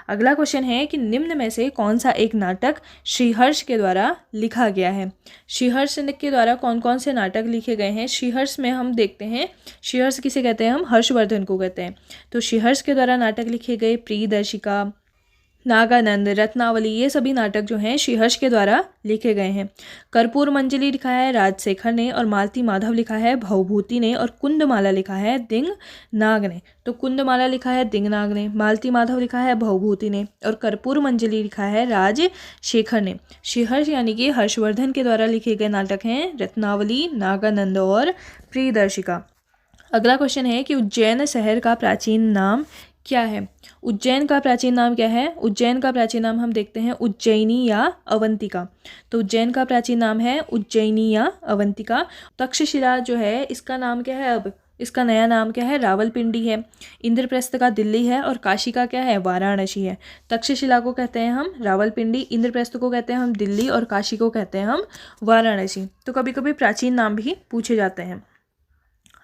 अगला क्वेश्चन है कि निम्न में से कौन सा एक नाटक श्रीहर्ष के द्वारा लिखा गया है। श्रीहर्ष के द्वारा कौन कौन से नाटक लिखे गए हैं। श्रीहर्ष में हम देखते हैं, श्रीहर्ष किसे कहते हैं, हम हर्षवर्धन को कहते हैं। तो श्रीहर्ष के द्वारा नाटक लिखे गए प्रियदर्शिका, नागानंद, रत्नावली, ये सभी नाटक जो हैं श्रीहर्ष के द्वारा लिखे गए हैं। कर्पूर मंजरी लिखा है राजशेखर ने, और मालती माधव लिखा है भवभूति ने, और कुंदमाला लिखा है दिंगनाग ने। तो कुंदमाला लिखा है दिंगनाग ने, मालती माधव लिखा है भवभूति ने, और कर्पूर मंजरी लिखा है राजशेखर ने। श्रीहर्ष यानी कि हर्षवर्धन के द्वारा लिखे गए नाटक हैं रत्नावली, नागानंद और प्रियदर्शिका। अगला क्वेश्चन है कि उज्जैन शहर का प्राचीन नाम क्या है। उज्जैन का प्राचीन नाम क्या है। उज्जैन का प्राचीन नाम हम देखते हैं उज्जैनी या अवंतिका। तो उज्जैन का प्राचीन नाम है उज्जैनी या अवंतिका। तक्षशिला जो है इसका नाम क्या है, अब इसका नया नाम क्या है, रावलपिंडी है। इंद्रप्रस्थ का दिल्ली है, और काशी का क्या है, वाराणसी है। तक्षशिला को कहते हैं हम रावलपिंडी, इंद्रप्रस्थ को कहते हैं हम दिल्ली, और काशी को कहते हैं हम वाराणसी। तो कभी कभी प्राचीन नाम भी पूछे जाते हैं।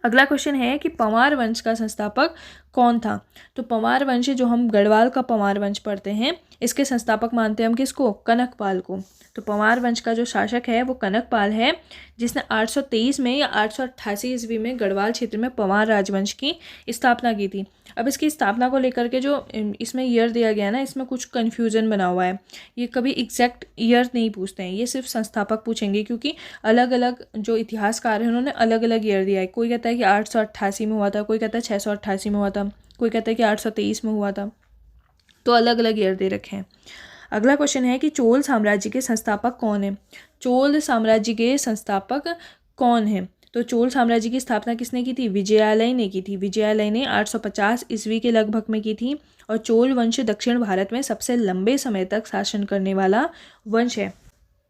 अगला क्वेश्चन है कि परमार वंश का संस्थापक कौन था? तो पंवार वंश, जो हम गढ़वाल का पंवार वंश पढ़ते हैं, इसके संस्थापक मानते हैं हम किसको? कनकपाल को। तो पंवार वंश का जो शासक है वो कनकपाल है, जिसने 823 में या 888 ईस्वी में गढ़वाल क्षेत्र में पंवार राजवंश की स्थापना की थी। अब इसकी स्थापना को लेकर के जो इसमें ईयर दिया गया है ना, इसमें कुछ कन्फ्यूजन बना हुआ है। ये कभी एग्जैक्ट ईयर नहीं पूछते हैं, ये सिर्फ संस्थापक पूछेंगे, क्योंकि अलग अलग जो इतिहासकार हैं उन्होंने अलग अलग ईयर दिया है। कोई कहता है कि 888 में हुआ था, कोई कहता है 688 में हुआ था, कोई कहता है कि 823 में हुआ था। तो अलग अलग ईयर दे रखे हैं। अगला क्वेश्चन है कि चोल साम्राज्य के संस्थापक कौन है? चोल साम्राज्य के संस्थापक कौन है? तो चोल साम्राज्य की स्थापना किसने की थी? विजयालय ने की थी। विजयालय ने 850 ईस्वी के लगभग में की थी। और चोल वंश दक्षिण भारत में सबसे लंबे समय तक शासन करने वाला वंश है।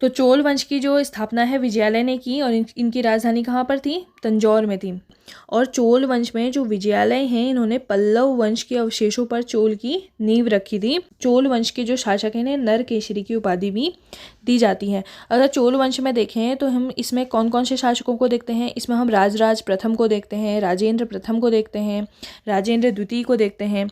तो चोल वंश की जो स्थापना है विजयालय ने की, और इनकी राजधानी कहाँ पर थी? तंजौर में थी। और चोल वंश में जो विजयालय हैं, इन्होंने पल्लव वंश के अवशेषों पर चोल की नींव रखी थी। चोल वंश के जो शासक हैं इन्हें नरकेसरी की उपाधि भी दी जाती है। अगर चोल वंश में देखें तो हम इसमें कौन कौन से शासकों को देखते हैं? इसमें हम राजराज प्रथम को देखते हैं, राजेंद्र प्रथम को देखते हैं, राजेंद्र द्वितीय को देखते हैं।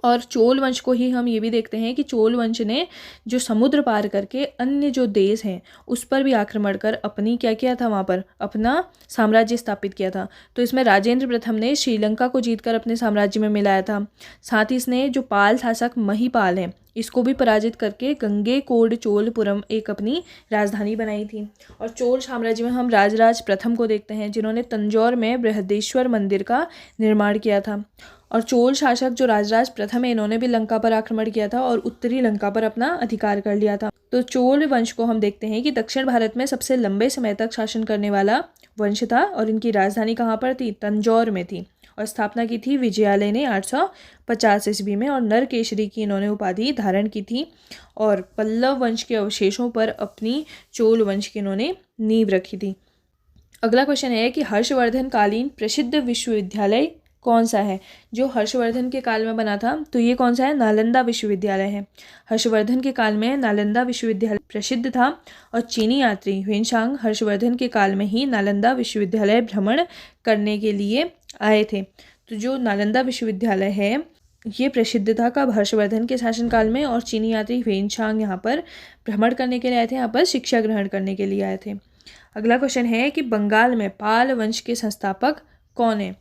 और चोल वंश को ही हम ये भी देखते हैं कि चोल वंश ने जो समुद्र पार करके अन्य जो देश हैं उस पर भी आक्रमण कर अपनी क्या किया था? वहाँ पर अपना साम्राज्य स्थापित किया था। तो इसमें राजेंद्र प्रथम ने श्रीलंका को जीतकर अपने साम्राज्य में मिलाया था। साथ ही इसने जो पाल शासक महिपाल हैं इसको भी पराजित करके गंगेकोंड चोलपुरम एक अपनी राजधानी बनाई थी। और चोल साम्राज्य में हम राजराज प्रथम को देखते हैं, जिन्होंने तंजौर में बृहदेश्वर मंदिर का निर्माण किया था। और चोल शासक जो राजराज प्रथम है, इन्होंने भी लंका पर आक्रमण किया था और उत्तरी लंका पर अपना अधिकार कर लिया था। तो चोल वंश को हम देखते हैं कि दक्षिण भारत में सबसे लंबे समय तक शासन करने वाला वंश था। और इनकी राजधानी कहाँ पर थी? तंजौर में थी। और स्थापना की थी विजयालय ने 850 ईस्वी में। और नरकेसरी की इन्होंने उपाधि धारण की थी। और पल्लव वंश के अवशेषों पर अपनी चोल वंश की इन्होंने नींव रखी थी। अगला क्वेश्चन है कि हर्षवर्धन कालीन प्रसिद्ध विश्वविद्यालय कौन सा है? जो हर्षवर्धन के काल में बना था, तो ये कौन सा है? नालंदा विश्वविद्यालय है। हर्षवर्धन के काल में नालंदा विश्वविद्यालय प्रसिद्ध था। और चीनी यात्री ह्वेनसांग हर्षवर्धन के काल में ही नालंदा विश्वविद्यालय भ्रमण करने के लिए आए थे। तो जो नालंदा विश्वविद्यालय है ये प्रसिद्ध था कब? हर्षवर्धन के शासनकाल में। और चीनी यात्री ह्वेनसांग यहाँ पर भ्रमण करने के लिए आए थे, यहाँ पर शिक्षा ग्रहण करने के लिए आए थे। अगला क्वेश्चन है कि बंगाल में पाल वंश के संस्थापक कौन है?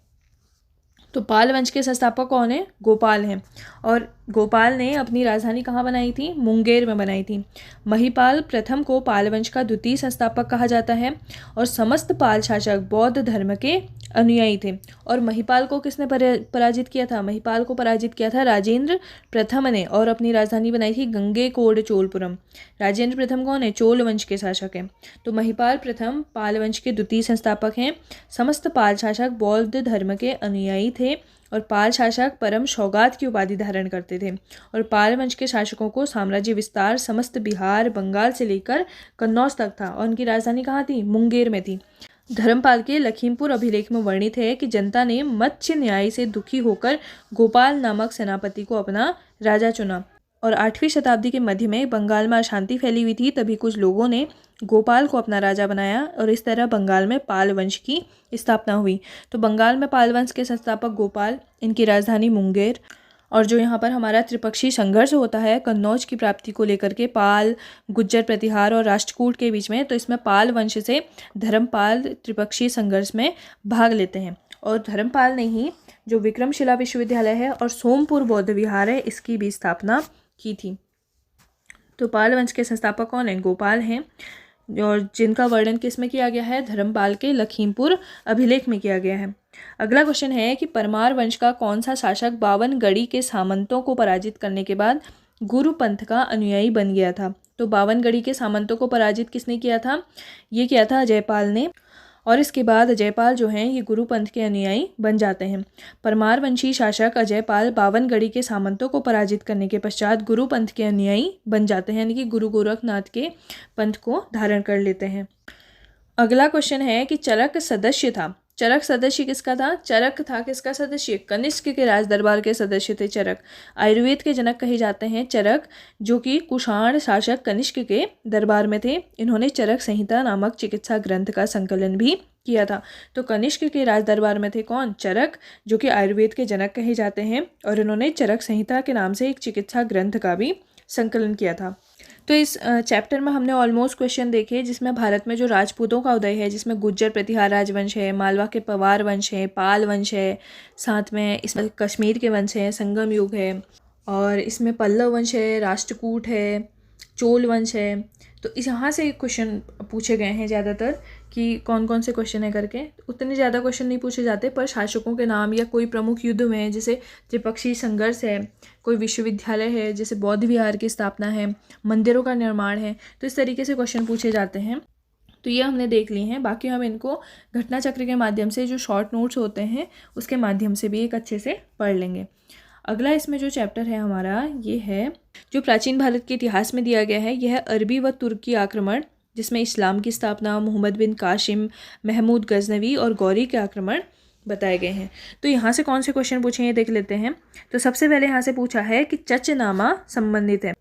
तो पाल वंश के संस्थापक कौन है? गोपाल हैं। और गोपाल ने अपनी राजधानी कहाँ बनाई थी? मुंगेर में बनाई थी। महिपाल प्रथम को पाल वंश का द्वितीय संस्थापक कहा जाता है। और समस्त पाल शासक बौद्ध धर्म के अनुयायी थे। और महिपाल को किसने पराजित किया था? महिपाल को पराजित किया था राजेंद्र प्रथम ने, और अपनी राजधानी बनाई थी गंगेकोंड चोलपुरम। राजेंद्र प्रथम कौन है? चोल वंश के शासक हैं। तो महिपाल प्रथम पाल वंश के द्वितीय संस्थापक हैं। समस्त पाल शासक बौद्ध धर्म के अनुयायी थे। और पाल शासक परम सौगात की उपाधि धारण करते थे। और पाल वंश के शासकों को साम्राज्य विस्तार समस्त बिहार बंगाल से लेकर कन्नौज तक था। और उनकी राजधानी कहाँ थी? मुंगेर में थी। धर्मपाल के लखीमपुर अभिलेख में वर्णित है कि जनता ने मत्स्य न्याय से दुखी होकर गोपाल नामक सेनापति को अपना राजा चुना। और 8वीं शताब्दी के मध्य में बंगाल में अशांति फैली हुई थी, तभी कुछ लोगों ने गोपाल को अपना राजा बनाया। और इस तरह बंगाल में पाल वंश की स्थापना हुई। तो बंगाल में पाल वंश के संस्थापक गोपाल, इनकी राजधानी मुंगेर। और जो यहाँ पर हमारा त्रिपक्षीय संघर्ष होता है कन्नौज की प्राप्ति को लेकर के पाल, गुज्जर प्रतिहार और राष्ट्रकूट के बीच में, तो इसमें पाल वंश से धर्मपाल त्रिपक्षीय संघर्ष में भाग लेते हैं। और धर्मपाल ने ही जो विक्रमशिला विश्वविद्यालय है और सोमपुर बौद्ध विहार है इसकी भी स्थापना की थी। तो पाल वंश के संस्थापक कौन है? गोपाल हैं। और जिनका वर्णन किस में किया गया है? धर्मपाल के लखीमपुर अभिलेख में किया गया है। अगला क्वेश्चन है कि परमार वंश का कौन सा शासक 52 गढ़ी के सामंतों को पराजित करने के बाद गुरु पंथ का अनुयायी बन गया था? तो 52 गढ़ी के सामंतों को पराजित किसने किया था? ये किया था अजयपाल ने। और इसके बाद अजयपाल जो हैं ये गुरु पंथ के अनुयायी बन जाते हैं। परमार वंशी शासक अजयपाल 52 गढ़ी के सामंतों को पराजित करने के पश्चात गुरु पंथ के अनुयायी बन जाते हैं, यानी कि गुरु गोरखनाथ के पंथ को धारण कर लेते हैं। अगला क्वेश्चन है कि चरक सदस्य था चरक सदस्य किसका था? चरक था किसका सदस्य? कनिष्क के राज दरबार के सदस्य थे चरक। आयुर्वेद के जनक कहे जाते हैं चरक, जो कि कुषाण शासक कनिष्क के दरबार में थे। इन्होंने चरक संहिता नामक चिकित्सा ग्रंथ का संकलन भी किया था। तो कनिष्क के राज दरबार में थे कौन? चरक, जो कि आयुर्वेद के जनक कहे जाते हैं, और इन्होंने चरक संहिता के नाम से एक चिकित्सा ग्रंथ का भी संकलन किया था। तो इस चैप्टर में हमने ऑलमोस्ट क्वेश्चन देखे, जिसमें भारत में जो राजपूतों का उदय है, जिसमें गुज्जर प्रतिहार राजवंश है, मालवा के पवार वंश है, पाल वंश है, साथ में इसमें कश्मीर के वंश हैं, संगम युग है, और इसमें पल्लव वंश है, राष्ट्रकूट है, चोल वंश है। तो इस यहाँ से क्वेश्चन पूछे गए हैं ज़्यादातर कि कौन कौन से क्वेश्चन है करके। उतने ज़्यादा क्वेश्चन नहीं पूछे जाते, पर शासकों के नाम या कोई प्रमुख युद्ध में, जैसे त्रिपक्षीय संघर्ष है, कोई विश्वविद्यालय है, जैसे बौद्ध विहार की स्थापना है, मंदिरों का निर्माण है, तो इस तरीके से क्वेश्चन पूछे जाते हैं। तो ये हमने देख लिए हैं। बाकी हम इनको घटना चक्र के माध्यम से, जो शॉर्ट नोट्स होते हैं उसके माध्यम से भी एक अच्छे से पढ़ लेंगे। अगला इसमें जो चैप्टर है हमारा, ये है जो प्राचीन भारत के इतिहास में दिया गया है। यह है अरबी व तुर्की आक्रमण, जिसमें इस्लाम की स्थापना, मोहम्मद बिन कासिम, महमूद गजनवी और गौरी के आक्रमण बताए गए हैं। तो यहाँ से कौन से क्वेश्चन पूछे ये देख लेते हैं। तो सबसे पहले यहाँ से पूछा है कि चचनामा संबंधित है।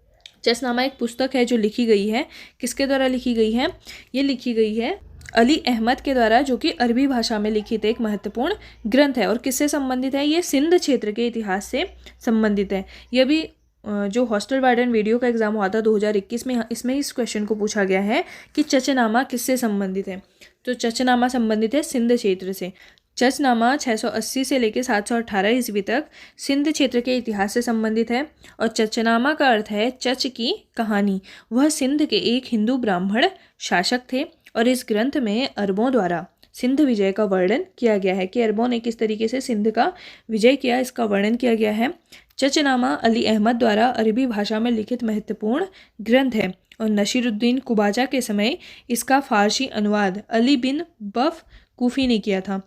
चचनामा एक पुस्तक है जो लिखी गई है, किसके द्वारा लिखी गई है? ये लिखी गई है अली अहमद के द्वारा, जो कि अरबी भाषा में लिखित एक महत्वपूर्ण ग्रंथ है। और किससे संबंधित है? ये सिंध क्षेत्र के इतिहास से संबंधित है। यह भी जो हॉस्टल वार्डन वीडियो का एग्जाम हुआ था 2021 में, इसमें इस क्वेश्चन को पूछा गया है कि चचनामा किससे संबंधित है। तो चचनामा संबंधित है सिंध क्षेत्र से। चचनामा 680 से लेकर 718 ईस्वी तक सिंध क्षेत्र के इतिहास से संबंधित है। और चचनामा का अर्थ है चच की कहानी। वह सिंध के एक हिंदू ब्राह्मण शासक थे, और इस ग्रंथ में अरबों द्वारा सिंध विजय का वर्णन किया गया है कि अरबों ने किस तरीके से सिंध का विजय किया, इसका वर्णन किया गया है। चचनामा अली अहमद द्वारा अरबी भाषा में लिखित महत्वपूर्ण ग्रंथ है, और नसीरुद्दीन कुबाजा के समय इसका फारसी अनुवाद अली बिन बफ कूफी ने किया था।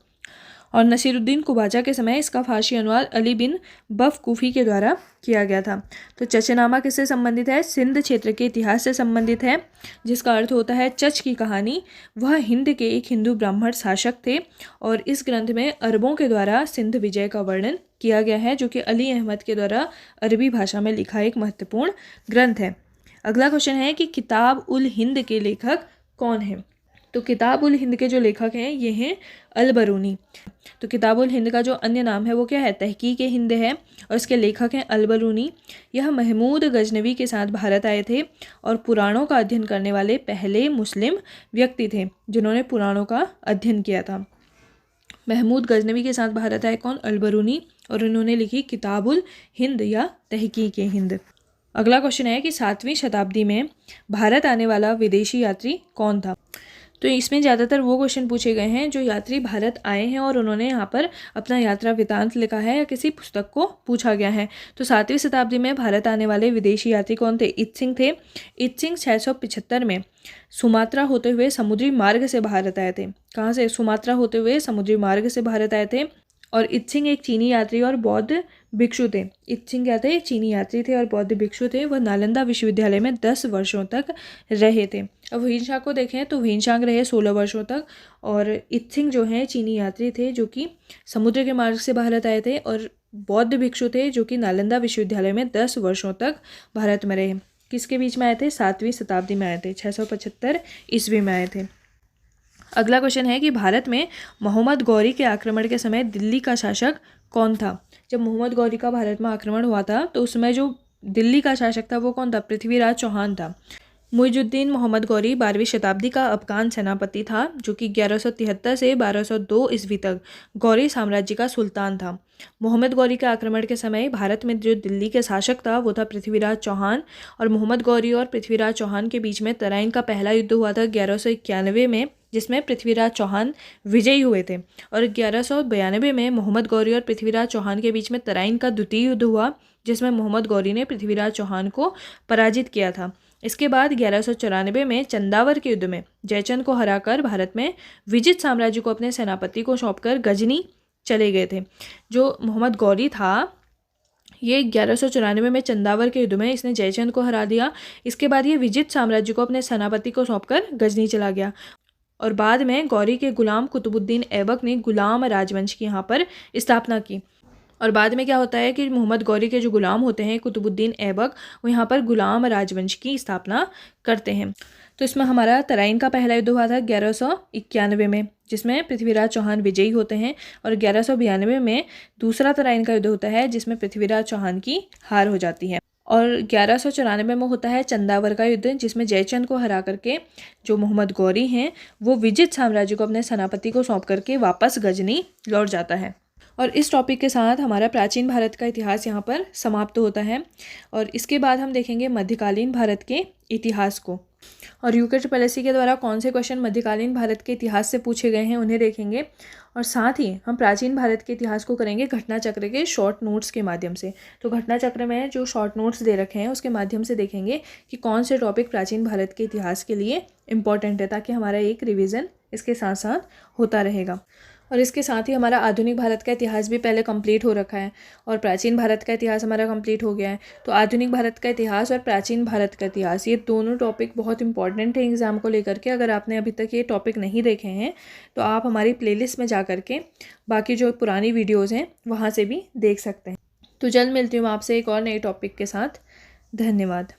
और नसीरुद्दीन कुबाजा के समय इसका फारसी अनुवाद अली बिन बफ कूफी के द्वारा किया गया था। तो चचनामा किससे संबंधित है? सिंध क्षेत्र के इतिहास से संबंधित है, जिसका अर्थ होता है चच की कहानी। वह हिंद के एक हिंदू ब्राह्मण शासक थे, और इस ग्रंथ में अरबों के द्वारा सिंध विजय का वर्णन किया गया है, जो कि अली अहमद के द्वारा अरबी भाषा में लिखा एक महत्वपूर्ण ग्रंथ है। अगला क्वेश्चन है कि किताब उल हिंद के लेखक कौन है? तो किताब उल हिंद के जो लेखक हैं ये हैं अल बरूनी। तो किताब उल हिंद का जो अन्य नाम है वो क्या है? तहकीक हिंद है, और इसके लेखक हैं अल बरूनी। यह महमूद गजनवी के साथ भारत आए थे, और पुराणों का अध्ययन करने वाले पहले मुस्लिम व्यक्ति थे जिन्होंने पुराणों का अध्ययन किया था। महमूद गजनवी के साथ भारत आए कौन? अल बरूनी, और इन्होंने लिखी किताब उल हिंद या तहकीक हिंद। अगला क्वेश्चन है कि 7वीं शताब्दी में भारत आने वाला विदेशी यात्री कौन था? तो इसमें ज़्यादातर वो क्वेश्चन पूछे गए हैं जो यात्री भारत आए हैं और उन्होंने यहाँ पर अपना यात्रा वृतांत लिखा है, या किसी पुस्तक को पूछा गया है। तो 7वीं शताब्दी में भारत आने वाले विदेशी यात्री कौन थे? इत्सिंग थे। इत्सिंग 675 में सुमात्रा होते हुए समुद्री मार्ग से भारत आए थे। कहाँ से? सुमात्रा होते हुए समुद्री मार्ग से भारत आए थे। और इत्सिंग एक चीनी यात्री और बौद्ध भिक्षु थे। इत्सिंग क्या थे? चीनी यात्री थे और बौद्ध भिक्षु थे। वह नालंदा विश्वविद्यालय में 10 वर्षों तक रहे थे। अब व्हेनशांग को देखें तो व्हेनशांग रहे 16 वर्षों तक, और इत्सिंग जो है चीनी यात्री थे जो कि समुद्र के मार्ग से भारत आए थे, और बौद्ध भिक्षु थे जो कि नालंदा विश्वविद्यालय में 10 वर्षों तक भारत में रहे। किसके बीच में आए थे? 7वीं शताब्दी में आए थे। 675 ईस्वी में आए थे। अगला क्वेश्चन है कि भारत में मोहम्मद गौरी के आक्रमण के समय दिल्ली का शासक कौन था? जब मोहम्मद गौरी का भारत में आक्रमण हुआ था तो उस समय जो दिल्ली का शासक था वो कौन था? पृथ्वीराज चौहान था। मुइजुद्दीन मोहम्मद गौरी 12वीं शताब्दी का अफगान सेनापति था, जो कि 1173 से 1202 ईस्वी तक गौरी साम्राज्य का सुल्तान था। मोहम्मद गौरी के आक्रमण के समय भारत में जो दिल्ली के शासक था वो था पृथ्वीराज चौहान, और मोहम्मद गौरी और पृथ्वीराज चौहान के बीच में तराइन का पहला युद्ध हुआ था 1191 में, जिसमें पृथ्वीराज चौहान विजयी हुए थे। और 1192 में मोहम्मद गौरी और पृथ्वीराज चौहान के बीच में तराइन का द्वितीय युद्ध हुआ, जिसमें मोहम्मद गौरी ने पृथ्वीराज चौहान को पराजित किया था। इसके बाद 1194 में चंदावर के युद्ध में जयचंद को हराकर भारत में विजित साम्राज्य को अपने सेनापति को सौंपकर गजनी चले गए थे। जो मोहम्मद गौरी था ये 1194 में चंदावर के युद्ध में इसने जयचंद को हरा दिया। इसके बाद ये विजित साम्राज्य को अपने सेनापति को सौंपकर गजनी चला गया। और बाद में गौरी के गुलाम कुतुबुद्दीन ऐबक ने गुलाम राजवंश की यहाँ पर स्थापना की। और बाद में क्या होता है कि मोहम्मद गौरी के जो गुलाम होते हैं कुतुबुद्दीन ऐबक, वो यहाँ पर गुलाम राजवंश की स्थापना करते हैं। तो इसमें हमारा तराइन का पहला युद्ध हुआ था 1191 में, जिसमें पृथ्वीराज चौहान विजयी होते हैं। और 1192 में दूसरा तराइन का युद्ध होता है, जिसमें पृथ्वीराज चौहान की हार हो जाती है। और 1194 में होता है चंदावर का युद्ध, जिसमें जयचंद को हरा करके जो मोहम्मद गौरी हैं वो विजित साम्राज्य को अपने सेनापति को सौंप करके वापस गजनी लौट जाता है। और इस टॉपिक के साथ हमारा प्राचीन भारत का इतिहास यहाँ पर समाप्त होता है। और इसके बाद हम देखेंगे मध्यकालीन भारत के इतिहास को। और यूके के द्वारा कौन से क्वेश्चन मध्यकालीन भारत के इतिहास से पूछे गए हैं उन्हें देखेंगे। और साथ ही हम प्राचीन भारत के इतिहास को करेंगे घटना चक्र के शॉर्ट नोट्स के माध्यम से। तो घटना चक्र में जो शॉर्ट नोट्स दे रखे हैं उसके माध्यम से देखेंगे कि कौन से टॉपिक प्राचीन भारत के इतिहास के लिए इम्पॉर्टेंट है, ताकि हमारा एक रिवीजन इसके साथ साथ होता रहेगा। और इसके साथ ही हमारा आधुनिक भारत का इतिहास भी पहले कंप्लीट हो रखा है और प्राचीन भारत का इतिहास हमारा कंप्लीट हो गया है। तो आधुनिक भारत का इतिहास और प्राचीन भारत का इतिहास, ये दोनों टॉपिक बहुत इंपॉर्टेंट है एग्ज़ाम को लेकर के। अगर आपने अभी तक ये टॉपिक नहीं देखे हैं तो आप हमारी प्लेलिस्ट में जा कर के बाकी जो पुरानी वीडियोज़ हैं वहाँ से भी देख सकते हैं। तो जल्द मिलती हूँ आपसे एक और नए टॉपिक के साथ। धन्यवाद।